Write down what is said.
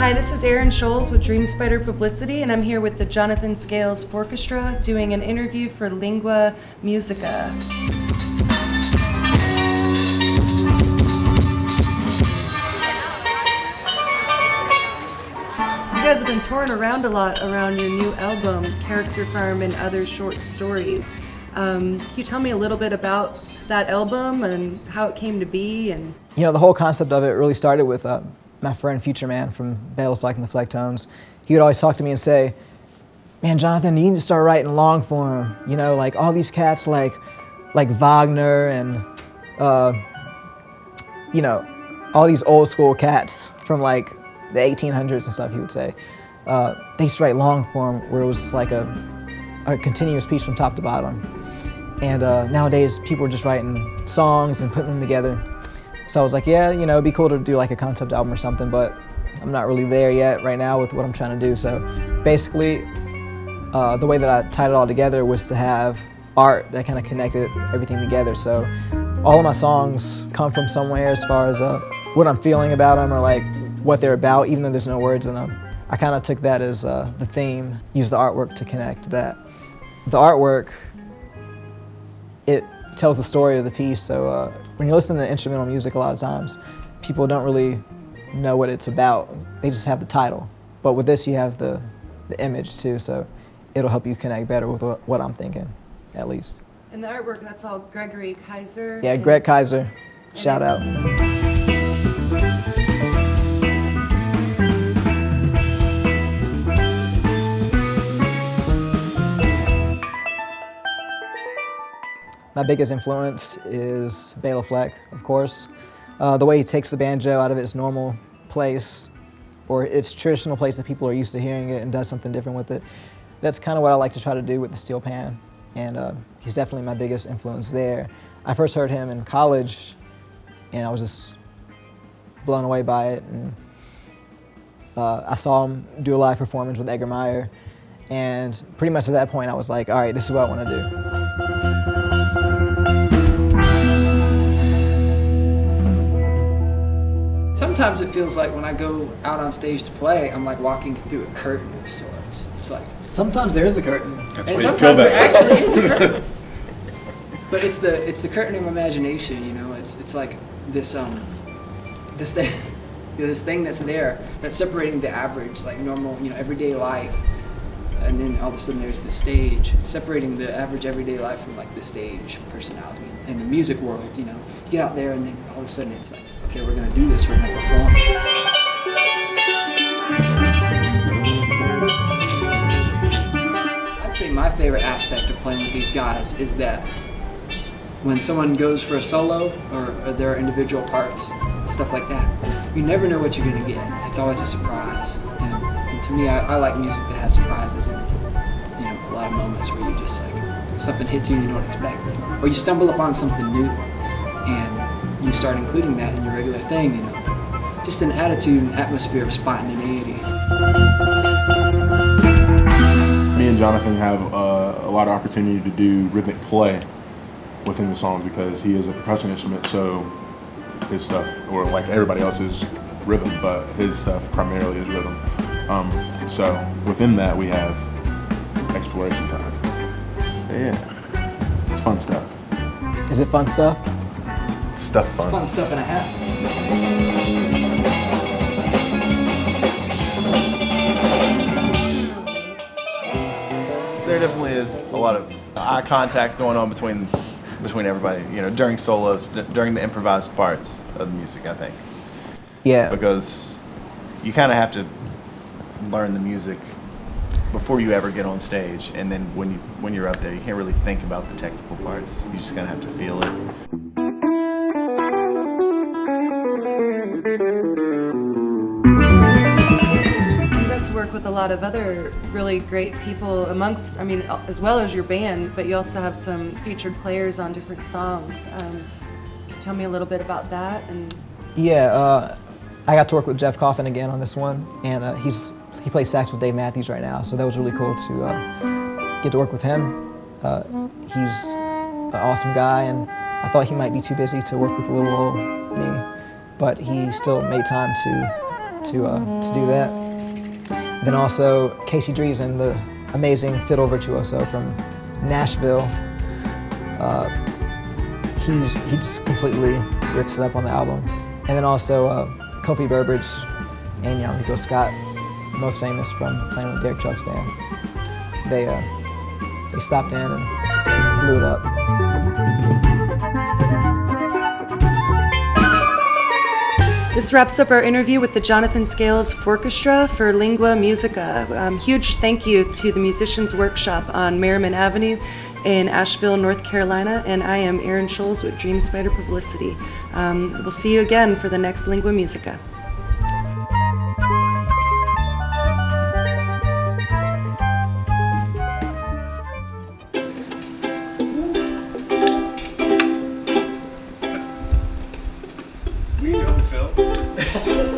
Hi, this is Erin Scholes with Dream Spider Publicity, and I'm here with the Jonathan Scales Fourchestra doing an interview for Lingua Musica. You guys have been touring around a lot around your new album, Character Farm and Other Short Stories. Can you tell me a little bit about that album and how it came to be? And you know, the whole concept of it really started with my friend Future Man from Bela Fleck and the Flecktones. He would always talk to me and say, "Man, Jonathan, you need to start writing long form. You know, like all these cats like Wagner and you know, all these old school cats from like the 1800s and stuff." He would say they used to write long form where it was just like a continuous piece from top to bottom. And nowadays people are just writing songs and putting them together. So I was like, yeah, you know, it'd be cool to do like a concept album or something, but I'm not really there yet right now with what I'm trying to do. So basically, the way that I tied it all together was to have art that kind of connected everything together. So all of my songs come from somewhere as far as what I'm feeling about them or like what they're about, even though there's no words in them. I kind of took that as the theme, used the artwork to connect that. The artwork, it tells the story of the piece. So when you listen to instrumental music, a lot of times people don't really know what it's about. They just have the title. But with this, you have the image too, so it'll help you connect better with what I'm thinking, at least. And the artwork, that's all Gregory Kaiser? Yeah, Greg Kaiser, shout out. My biggest influence is Bela Fleck, of course. The way he takes the banjo out of its normal place, or its traditional place that people are used to hearing it, and does something different with it. That's kind of what I like to try to do with the steel pan, and he's definitely my biggest influence there. I first heard him in college, and I was just blown away by it. And I saw him do a live performance with Edgar Meyer, and pretty much at that point I was like, all right, this is what I want to do. Sometimes it feels like when I go out on stage to play, I'm like walking through a curtain of sorts. It's like sometimes there is a curtain. That's and sometimes there actually is a curtain. But it's the curtain of imagination, you know. It's like this this thing this thing that's there that's separating the average, like normal, you know, everyday life. And then all of a sudden there's the stage, separating the average everyday life from like the stage personality in the music world, you know. You get out there and then all of a sudden it's like, okay, we're gonna do this, we're gonna perform. I'd say my favorite aspect of playing with these guys is that when someone goes for a solo or their individual parts, stuff like that, you never know what you're gonna get. It's always a surprise. And to me, I like music that has surprises in it. You know, a lot of moments where you just like, something hits you and you don't expect it. Or you stumble upon something new and you start including that in your regular thing, you know. Just an attitude and atmosphere of spontaneity. Me and Jonathan have a lot of opportunity to do rhythmic play within the songs because he is a percussion instrument, so his stuff, or like everybody else's rhythm, but his stuff primarily is rhythm. So within that we have exploration time. Yeah, it's fun stuff. Is it fun stuff? Stuff fun. It's fun stuff and a half. There definitely is a lot of eye contact going on between everybody, you know, during solos, during the improvised parts of the music, I think. Yeah. Because you kind of have to learn the music before you ever get on stage, and then when you're up there, you can't really think about the technical parts. You just kind of have to feel it. You got to work with a lot of other really great people amongst, I mean, as well as your band, but you also have some featured players on different songs. Can you tell me a little bit about that? And Yeah, I got to work with Jeff Coffin again on this one, and he plays sax with Dave Matthews right now, so that was really cool to get to work with him. He's an awesome guy, and I thought he might be too busy to work with little old me, but he still made time to to do that. Then also Casey Dreesen, the amazing fiddle virtuoso from Nashville. He just completely rips it up on the album. And then also Kofi Burbridge and Rico Scott, most famous from playing with Derek Trucks band. They stopped in and blew it up. This wraps up our interview with the Jonathan Scales Fourchestra for Lingua Musica. Huge thank you to the Musicians Workshop on Merriman Avenue in Asheville, North Carolina, and I am Erin Scholes with Dream Spider Publicity. We'll see you again for the next Lingua Musica. We go, Phil.